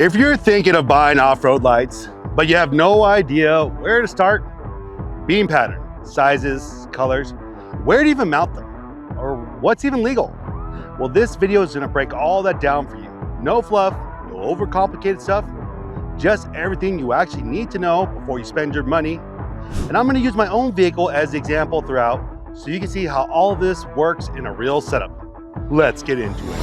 If you're thinking of buying off-road lights, but you have no idea where to start, beam pattern, sizes, colors, where to even mount them, or what's even legal? Well, this video is gonna break all that down for you. No fluff, no overcomplicated stuff, just everything you actually need to know before you spend your money. And I'm gonna use my own vehicle as the example throughout so you can see how all of this works in a real setup. Let's get into it.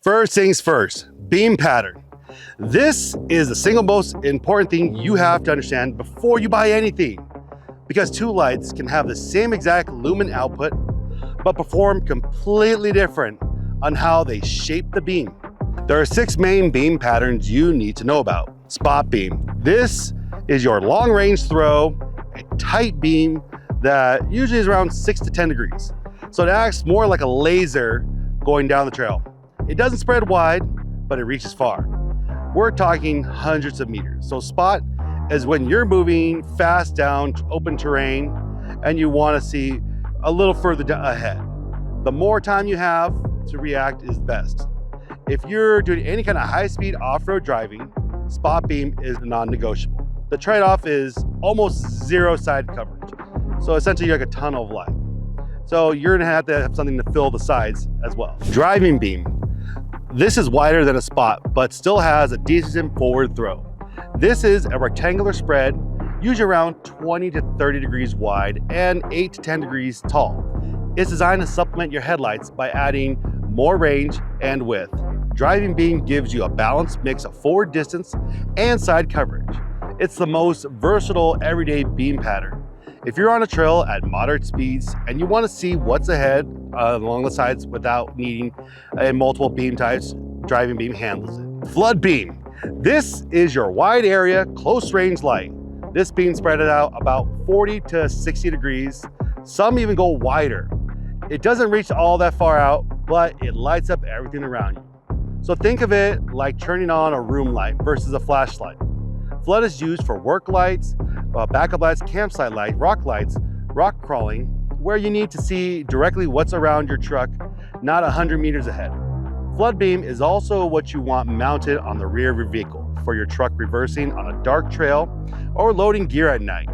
First things first, beam pattern. This is the single most important thing you have to understand before you buy anything, because two lights can have the same exact lumen output, but perform completely different on how they shape the beam. There are 6 main beam patterns you need to know about. Spot beam. This is your long range throw, a tight beam that usually is around 6 to 10 degrees. So it acts more like a laser going down the trail. It doesn't spread wide, but it reaches far. We're talking hundreds of meters. So spot is when you're moving fast down open terrain and you want to see a little further ahead. The more time you have to react is best. If you're doing any kind of high-speed off-road driving, spot beam is non-negotiable. The trade-off is almost zero side coverage. So essentially you're like a tunnel of light. So you're gonna have to have something to fill the sides as well. Driving beam. This is wider than a spot, but still has a decent forward throw. This is a rectangular spread, usually around 20 to 30 degrees wide and 8 to 10 degrees tall. It's designed to supplement your headlights by adding more range and width. Driving beam gives you a balanced mix of forward distance and side coverage. It's the most versatile everyday beam pattern. If you're on a trail at moderate speeds and you want to see what's ahead along the sides without needing multiple beam types, driving beam handles it. Flood beam. This is your wide area, close range light. This beam spread it out about 40 to 60 degrees. Some even go wider. It doesn't reach all that far out, but it lights up everything around you. So think of it like turning on a room light versus a flashlight. Flood is used for work lights, backup lights, campsite lights, rock crawling, where you need to see directly what's around your truck, not 100 meters ahead. Flood beam is also what you want mounted on the rear of your vehicle for your truck reversing on a dark trail or loading gear at night.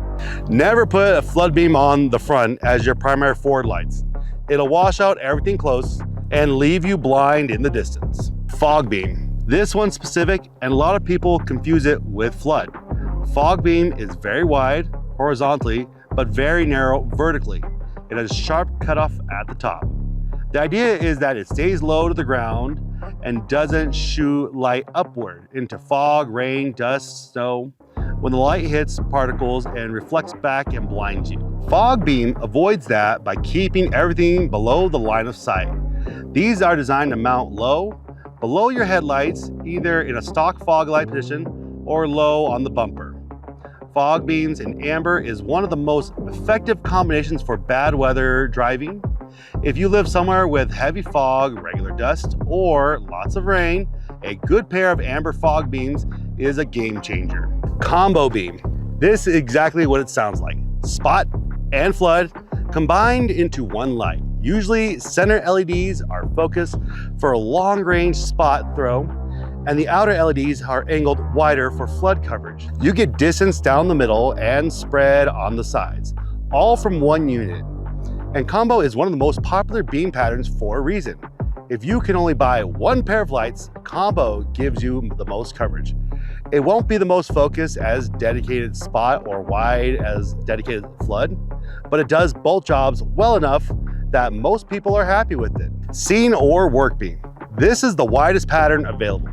Never put a flood beam on the front as your primary forward lights. It'll wash out everything close and leave you blind in the distance. Fog beam. This one's specific and a lot of people confuse it with flood. Fog beam is very wide horizontally, but very narrow vertically. It has a sharp cutoff at the top. The idea is that it stays low to the ground and doesn't shoot light upward into fog, rain, dust, snow, when the light hits particles and reflects back and blinds you. Fog beam avoids that by keeping everything below the line of sight. These are designed to mount low, below your headlights, either in a stock fog light position or low on the bumper. Fog beams in amber is one of the most effective combinations for bad weather driving. If you live somewhere with heavy fog, regular dust, or lots of rain, a good pair of amber fog beams is a game changer. Combo beam. This is exactly what it sounds like. Spot and flood combined into one light. Usually center LEDs are focused for a long range spot throw, and the outer LEDs are angled wider for flood coverage. You get distance down the middle and spread on the sides, all from one unit. And combo is one of the most popular beam patterns for a reason. If you can only buy one pair of lights, combo gives you the most coverage. It won't be the most focused as dedicated spot or wide as dedicated flood, but it does both jobs well enough that most people are happy with it. Scene or work beam. This is the widest pattern available.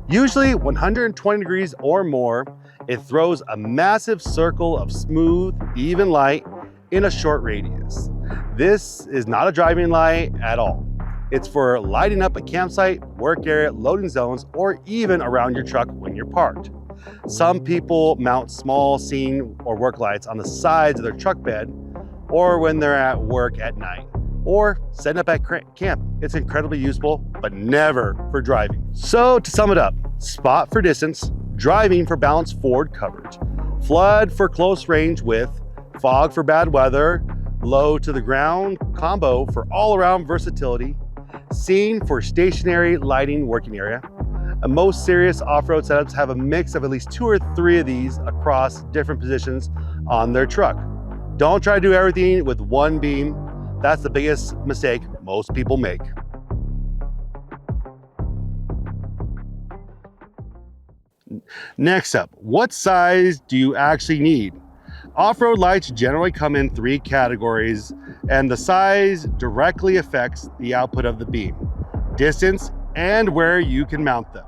Usually 120 degrees or more, it throws a massive circle of smooth, even light in a short radius. This is not a driving light at all. It's for lighting up a campsite, work area, loading zones, or even around your truck when you're parked. Some people mount small scene or work lights on the sides of their truck bed or when they're at work at night, or setting up at camp. It's incredibly useful, but never for driving. So to sum it up, spot for distance, driving for balanced forward coverage, flood for close range with, fog for bad weather, low to the ground combo for all-around versatility, scene for stationary lighting working area. And most serious off-road setups have a mix of at least 2 or 3 of these across different positions on their truck. Don't try to do everything with one beam. That's the biggest mistake most people make. Next up, what size do you actually need? Off-road lights generally come in 3 categories, and the size directly affects the output of the beam, distance, and where you can mount them.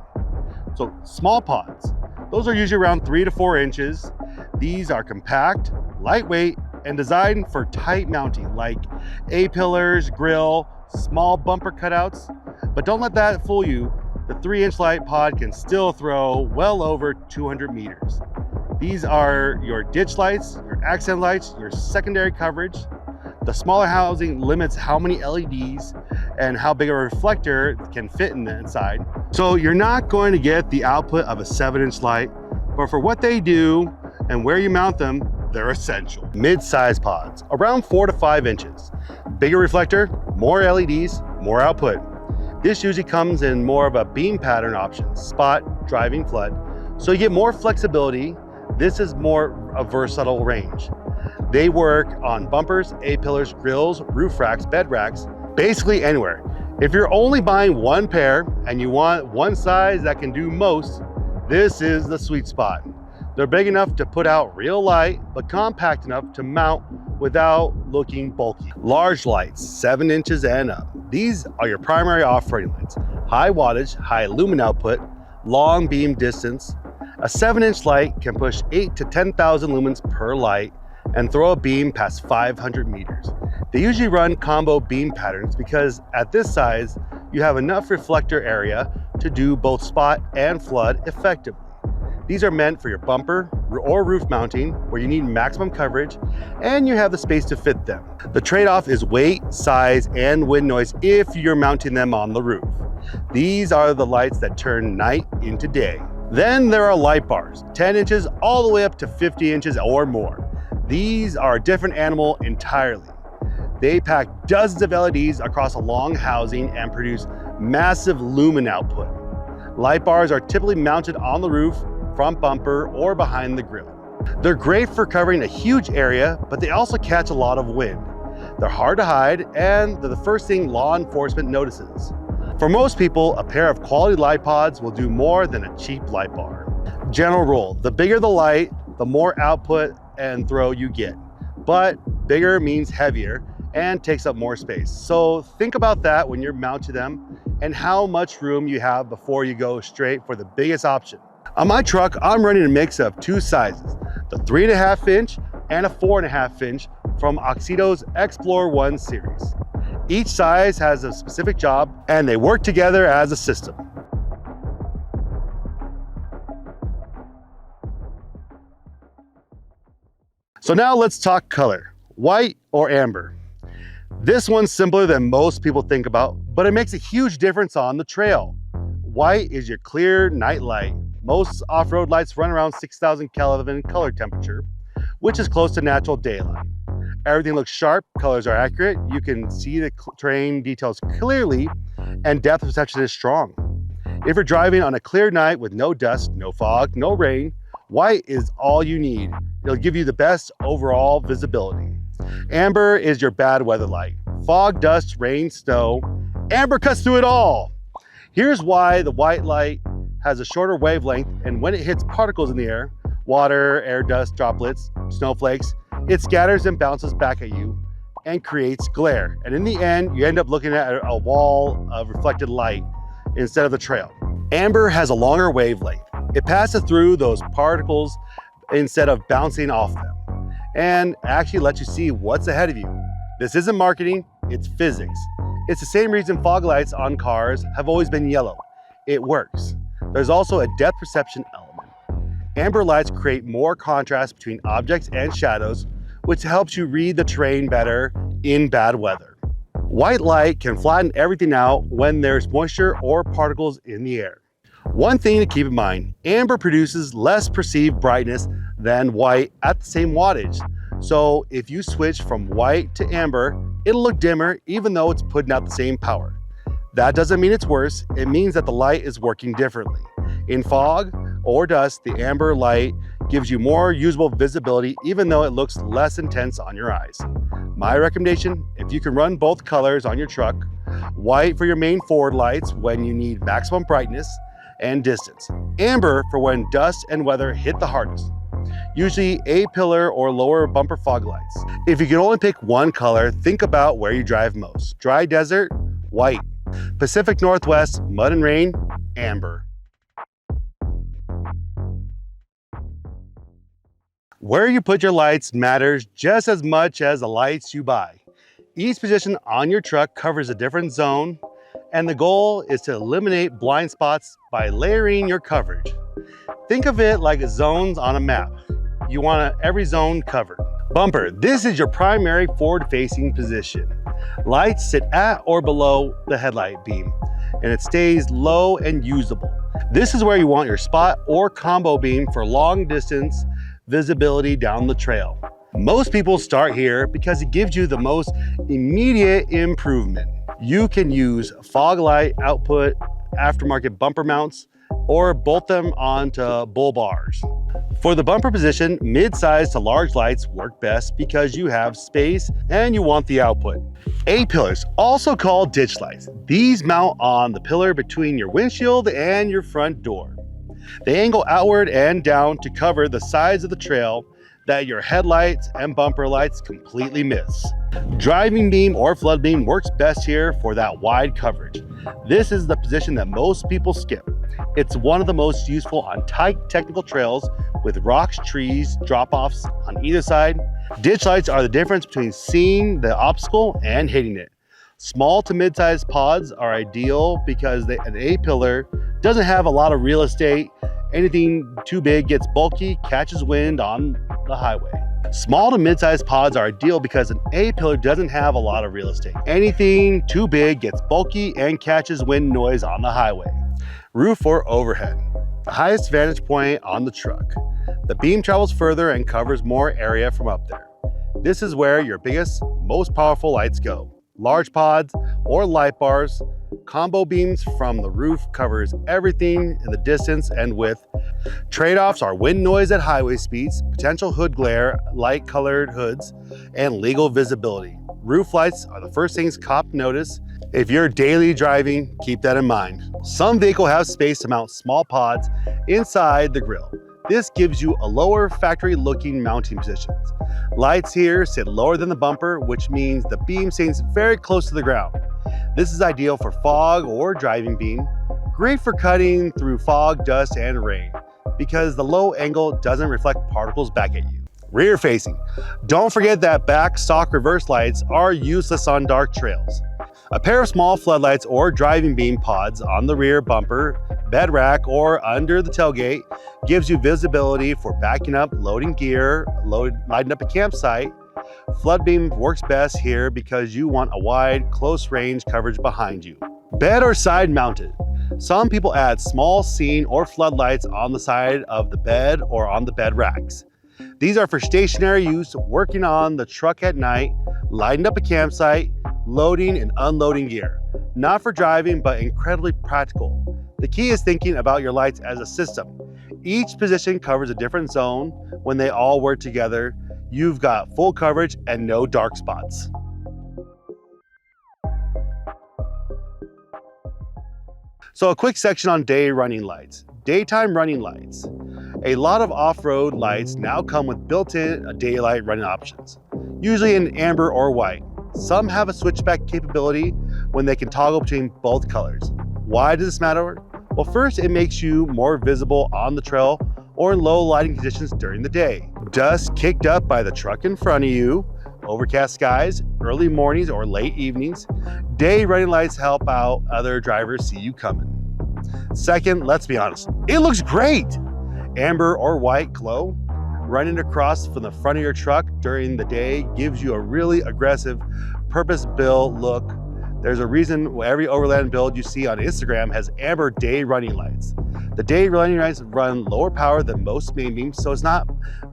So small pods, those are usually around 3 to 4 inches. These are compact, lightweight, and designed for tight mounting like A-pillars, grill, small bumper cutouts. But don't let that fool you. The 3-inch light pod can still throw well over 200 meters. These are your ditch lights, your accent lights, your secondary coverage. The smaller housing limits how many LEDs and how big a reflector can fit in the inside. So you're not going to get the output of a 7-inch light, but for what they do and where you mount them, they're essential. Mid-size pods, around 4 to 5 inches. Bigger reflector, more LEDs, more output. This usually comes in more of a beam pattern option, spot, driving, flood. So you get more flexibility. This is more a versatile range. They work on bumpers, A-pillars, grills, roof racks, bed racks, basically anywhere. If you're only buying one pair and you want one size that can do most, this is the sweet spot. They're big enough to put out real light, but compact enough to mount without looking bulky. Large lights, 7 inches and up. These are your primary off-roading lights. High wattage, high lumen output, long beam distance. A 7-inch light can push 8 to 10,000 lumens per light and throw a beam past 500 meters. They usually run combo beam patterns because at this size, you have enough reflector area to do both spot and flood effectively. These are meant for your bumper or roof mounting where you need maximum coverage and you have the space to fit them. The trade-off is weight, size, and wind noise if you're mounting them on the roof. These are the lights that turn night into day. Then there are light bars, 10 inches all the way up to 50 inches or more. These are a different animal entirely. They pack dozens of LEDs across a long housing and produce massive lumen output. Light bars are typically mounted on the roof, front bumper, or behind the grill. They're great for covering a huge area, but they also catch a lot of wind. They're hard to hide, and they're the first thing law enforcement notices. For most people, a pair of quality light pods will do more than a cheap light bar. General rule, the bigger the light, the more output and throw you get. But bigger means heavier and takes up more space. So think about that when you're mounting them and how much room you have before you go straight for the biggest option. On my truck, I'm running a mix of 2 sizes, the 3.5 inch and a 4.5 inch from AUXITO's X-PLORE 1 series. Each size has a specific job and they work together as a system. So now let's talk color, white or amber. This one's simpler than most people think about, but it makes a huge difference on the trail. White is your clear night light. Most off-road lights run around 6,000 Kelvin color temperature, which is close to natural daylight. Everything looks sharp, colors are accurate, you can see the terrain details clearly, and depth perception is strong. If you're driving on a clear night with no dust, no fog, no rain, white is all you need. It'll give you the best overall visibility. Amber is your bad weather light. Fog, dust, rain, snow. Amber cuts through it all. Here's why the white light has a shorter wavelength, and when it hits particles in the air, water, air dust, droplets, snowflakes, it scatters and bounces back at you and creates glare. And in the end, you end up looking at a wall of reflected light instead of the trail. Amber has a longer wavelength. It passes through those particles instead of bouncing off them, and actually lets you see what's ahead of you. This isn't marketing, it's physics. It's the same reason fog lights on cars have always been yellow. It works. There's also a depth perception element. Amber lights create more contrast between objects and shadows, which helps you read the terrain better in bad weather. White light can flatten everything out when there's moisture or particles in the air. One thing to keep in mind, amber produces less perceived brightness than white at the same wattage. So if you switch from white to amber, it'll look dimmer even though it's putting out the same power. That doesn't mean it's worse, it means that the light is working differently. In fog or dust, the amber light gives you more usable visibility even though it looks less intense on your eyes. My recommendation, if you can run both colors on your truck, white for your main forward lights when you need maximum brightness and distance, amber for when dust and weather hit the hardest. Usually A-pillar or lower bumper fog lights. If you can only pick one color, think about where you drive most. Dry desert, white. Pacific Northwest, mud and rain, amber. Where you put your lights matters just as much as the lights you buy. Each position on your truck covers a different zone, and the goal is to eliminate blind spots by layering your coverage. Think of it like zones on a map. You want every zone covered. Bumper, this is your primary forward-facing position. Lights sit at or below the headlight beam, and it stays low and usable. This is where you want your spot or combo beam for long distance visibility down the trail. Most people start here because it gives you the most immediate improvement. You can use fog light output aftermarket bumper mounts or bolt them onto bull bars. For the bumper position, mid-size to large lights work best because you have space and you want the output. A-pillars, also called ditch lights. These mount on the pillar between your windshield and your front door. They angle outward and down to cover the sides of the trail that your headlights and bumper lights completely miss. Driving beam or flood beam works best here for that wide coverage. This is the position that most people skip. It's one of the most useful on tight technical trails with rocks, trees, drop-offs on either side. Ditch lights are the difference between seeing the obstacle and hitting it. Small to mid-sized pods are ideal because an A-pillar doesn't have a lot of real estate. Anything too big gets bulky, catches wind on the highway. Small to mid-sized pods are ideal because an A-pillar doesn't have a lot of real estate. Anything too big gets bulky and catches wind noise on the highway. Roof or overhead, the highest vantage point on the truck. The beam travels further and covers more area from up there. This is where your biggest, most powerful lights go. Large pods or light bars, combo beams from the roof covers everything in the distance and width. Trade-offs are wind noise at highway speeds, potential hood glare, light-colored hoods, and legal visibility. Roof lights are the first things cops notice. If you're daily driving, keep that in mind. Some vehicles have space to mount small pods inside the grille. This gives you a lower factory-looking mounting position. Lights here sit lower than the bumper, which means the beam stays very close to the ground. This is ideal for fog or driving beam. Great for cutting through fog, dust, and rain because the low angle doesn't reflect particles back at you. Rear facing. Don't forget that back stock reverse lights are useless on dark trails. A pair of small floodlights or driving beam pods on the rear bumper, bed rack, or under the tailgate gives you visibility for backing up, loading gear, lighting up a campsite. Flood beam works best here because you want a wide, close range coverage behind you. Bed or side mounted. Some people add small scene or floodlights on the side of the bed or on the bed racks. These are for stationary use, working on the truck at night, lighting up a campsite, loading and unloading gear. Not for driving, but incredibly practical. The key is thinking about your lights as a system. Each position covers a different zone. When they all work together, you've got full coverage and no dark spots. So a quick section on day running lights. Daytime running lights. A lot of off-road lights now come with built-in daylight running options, usually in amber or white. Some have a switchback capability when they can toggle between both colors. Why does this matter? Well, first, it makes you more visible on the trail or in low lighting conditions during the day. Dust kicked up by the truck in front of you, overcast skies, early mornings or late evenings. Day running lights help out other drivers see you coming. Second, let's be honest, it looks great. Amber or white glow running across from the front of your truck during the day gives you a really aggressive, purpose-built look. There's a reason every overland build you see on Instagram has amber day running lights. The day running lights run lower power than most main beams, so it's not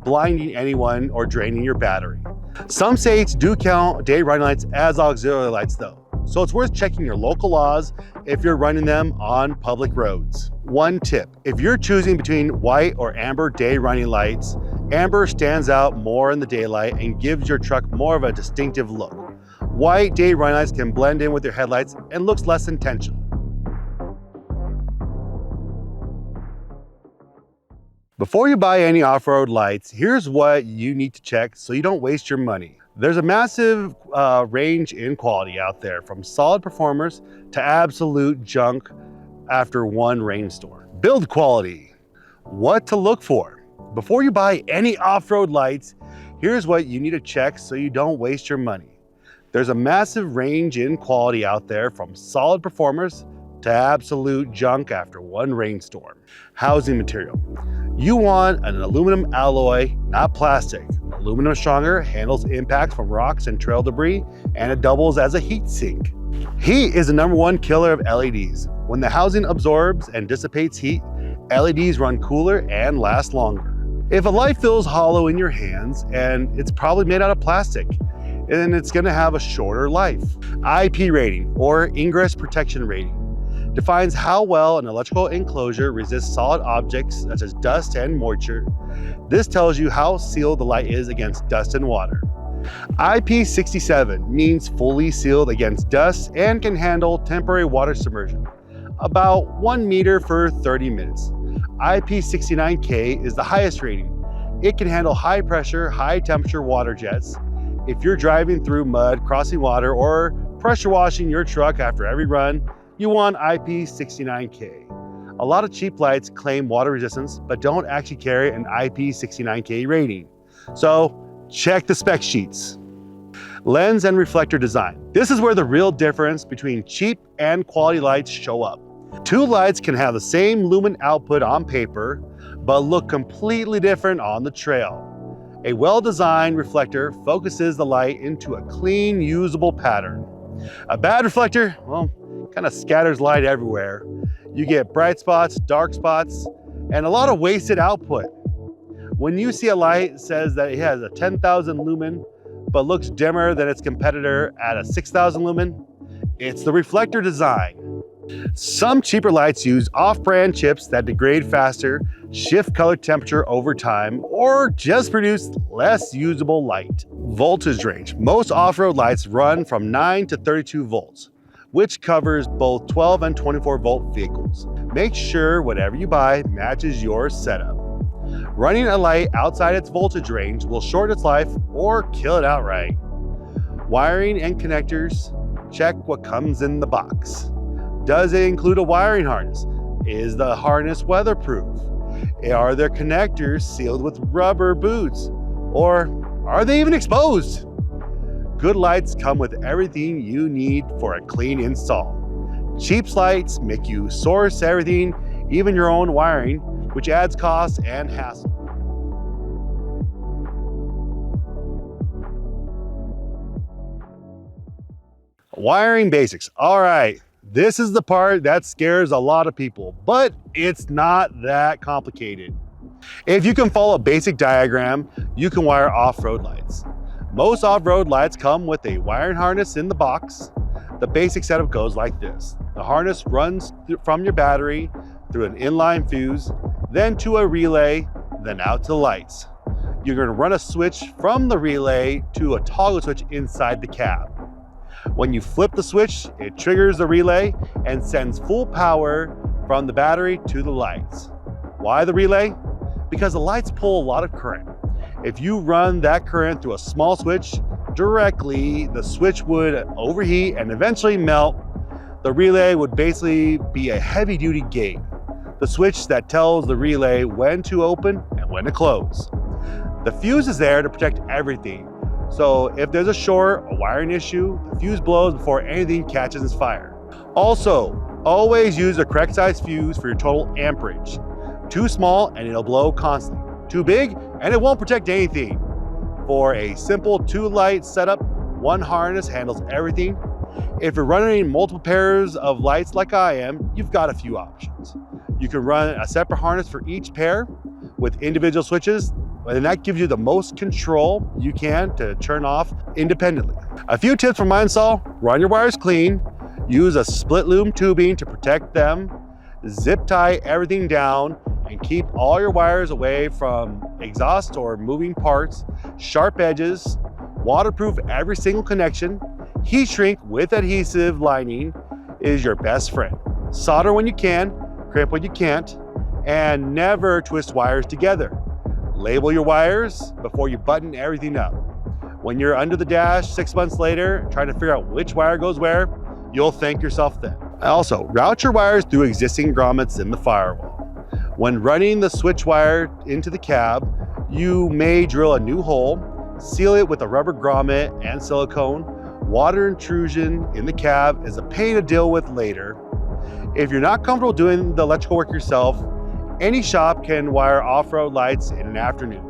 blinding anyone or draining your battery. Some states do count day running lights as auxiliary lights though, so it's worth checking your local laws if you're running them on public roads. One tip, if you're choosing between white or amber day running lights, amber stands out more in the daylight and gives your truck more of a distinctive look. White day running lights can blend in with your headlights and looks less intentional. Before you buy any off-road lights, here's what you need to check so you don't waste your money. There's a massive range in quality out there, from solid performers to absolute junk after one rainstorm. Build quality. What to look for. Before you buy any off-road lights, here's what you need to check so you don't waste your money. There's a massive range in quality out there, from solid performers to absolute junk after one rainstorm. Housing material. You want an aluminum alloy, not plastic. Aluminum is stronger, handles impacts from rocks and trail debris, and it doubles as a heat sink. Heat is the #1 killer of LEDs. When the housing absorbs and dissipates heat, LEDs run cooler and last longer. If a light feels hollow in your hands, and it's probably made out of plastic, then it's gonna have a shorter life. IP rating, or ingress protection rating, defines how well an electrical enclosure resists solid objects such as dust and moisture. This tells you how sealed the light is against dust and water. IP67 means fully sealed against dust and can handle temporary water submersion, about 1 meter for 30 minutes. IP69K is the highest rating. It can handle high pressure, high temperature water jets. If you're driving through mud, crossing water, or pressure washing your truck after every run, you want IP69K. A lot of cheap lights claim water resistance, but don't actually carry an IP69K rating. So check the spec sheets. Lens and reflector design. This is where the real difference between cheap and quality lights show up. Two lights can have the same lumen output on paper, but look completely different on the trail. A well-designed reflector focuses the light into a clean, usable pattern. A bad reflector, well, kind of scatters light everywhere. You get bright spots, dark spots, and a lot of wasted output. When you see a light that says that it has a 10,000 lumen, but looks dimmer than its competitor at a 6,000 lumen, it's the reflector design. Some cheaper lights use off-brand chips that degrade faster, shift color temperature over time, or just produce less usable light. Voltage range. Most off-road lights run from 9 to 32 volts, which covers both 12 and 24 volt vehicles. Make sure whatever you buy matches your setup. Running a light outside its voltage range will shorten its life or kill it outright. Wiring and connectors. Check what comes in the box. Does it include a wiring harness? Is the harness weatherproof? Are their connectors sealed with rubber boots? Or are they even exposed? Good lights come with everything you need for a clean install. Cheap lights make you source everything, even your own wiring, which adds cost and hassle. Wiring basics. All right, this is the part that scares a lot of people, but it's not that complicated. If you can follow a basic diagram, you can wire off-road lights. Most off-road lights come with a wiring harness in the box. The basic setup goes like this. The harness runs from your battery through an inline fuse, then to a relay, then out to the lights. You're going to run a switch from the relay to a toggle switch inside the cab. When you flip the switch, it triggers the relay and sends full power from the battery to the lights. Why the relay? Because the lights pull a lot of current. If you run that current through a small switch directly, the switch would overheat and eventually melt. The relay would basically be a heavy-duty gate, the switch that tells the relay when to open and when to close. The fuse is there to protect everything. So if there's a short, a wiring issue, the fuse blows before anything catches its fire. Also, always use the correct size fuse for your total amperage. Too small and it'll blow constantly. Too big and it won't protect anything. For a simple 2-light setup, one harness handles everything. If you're running multiple pairs of lights like I am, you've got a few options. You can run a separate harness for each pair with individual switches, and that gives you the most control you can to turn off independently. A few tips for my install: run your wires clean, use a split loom tubing to protect them, zip tie everything down, and keep all your wires away from exhaust or moving parts, sharp edges, waterproof every single connection, heat shrink with adhesive lining is your best friend. Solder when you can, crimp when you can't, and never twist wires together. Label your wires before you button everything up. When you're under the dash 6 months later, trying to figure out which wire goes where, you'll thank yourself then. Also, route your wires through existing grommets in the firewall. When running the switch wire into the cab, you may drill a new hole, seal it with a rubber grommet and silicone. Water intrusion in the cab is a pain to deal with later. If you're not comfortable doing the electrical work yourself, any shop can wire off-road lights in an afternoon.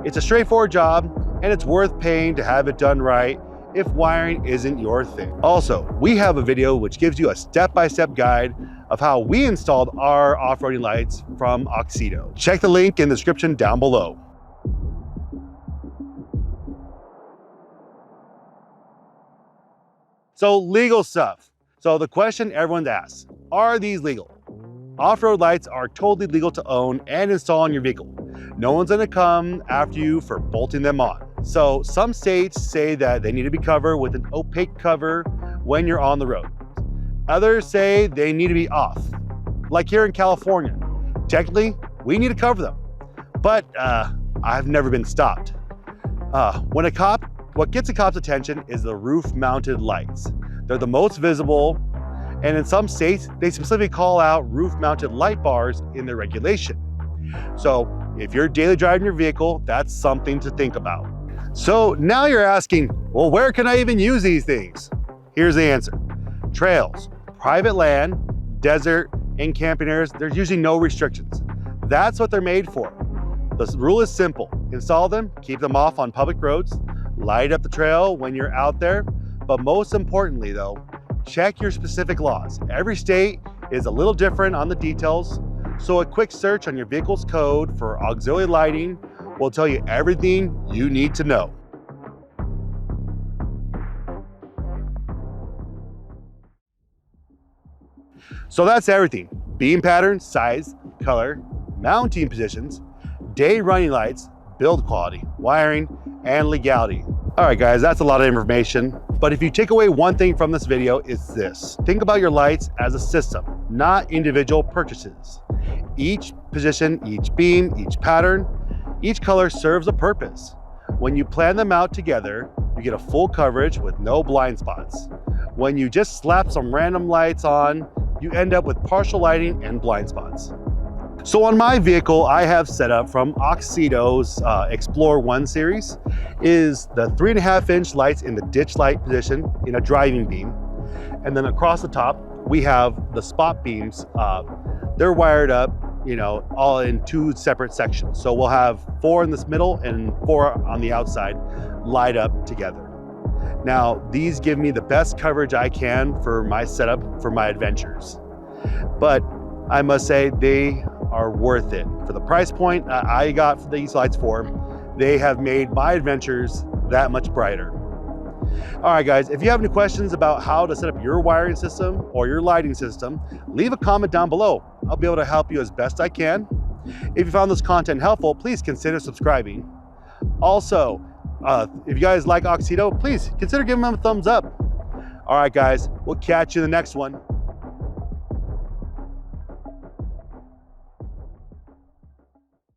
It's a straightforward job, and it's worth paying to have it done right if wiring isn't your thing. Also, we have a video which gives you a step-by-step guide of how we installed our off-roading lights from AUXITO. Check the link in the description down below. So, legal stuff. So the question everyone asks, are these legal? Off-road lights are totally legal to own and install on your vehicle. No one's gonna come after you for bolting them on. So some states say that they need to be covered with an opaque cover when you're on the road. Others say they need to be off. Like here in California, technically we need to cover them, but I've never been stopped. What gets a cop's attention is the roof-mounted lights. They're the most visible, and in some states, they specifically call out roof-mounted light bars in their regulation. So if you're daily driving your vehicle, that's something to think about. So now you're asking, well, where can I even use these things? Here's the answer. Trails, private land, desert, and camping areas, there's usually no restrictions. That's what they're made for. The rule is simple. Install them, keep them off on public roads, light up the trail when you're out there, but most importantly though, check your specific laws. Every state is a little different on the details, so a quick search on your vehicle's code for auxiliary lighting will tell you everything you need to know. So that's everything. Beam pattern, size, color, mounting positions, day running lights, build quality, wiring, and legality. All right guys, that's a lot of information, but if you take away one thing from this video, it's this. Think about your lights as a system, not individual purchases. Each position, each beam, each pattern, each color serves a purpose. When you plan them out together, you get a full coverage with no blind spots. When you just slap some random lights on, you end up with partial lighting and blind spots. So on my vehicle, I have set up from AUXITO's X-PLORE 1 series is the 3.5-inch lights in the ditch light position in a driving beam. And then across the top, we have the spot beams. They're wired up, all in 2 separate sections. So we'll have 4 in this middle and 4 on the outside light up together. Now, these give me the best coverage I can for my setup for my adventures. But I must say they are worth it. For the price point I got these lights for, they have made my adventures that much brighter. All right guys, if you have any questions about how to set up your wiring system or your lighting system, leave a comment down below. I'll be able to help you as best I can. If you found this content helpful, please consider subscribing. Also, if you guys like AUXITO, please consider giving them a thumbs up. All right guys, we'll catch you in the next one.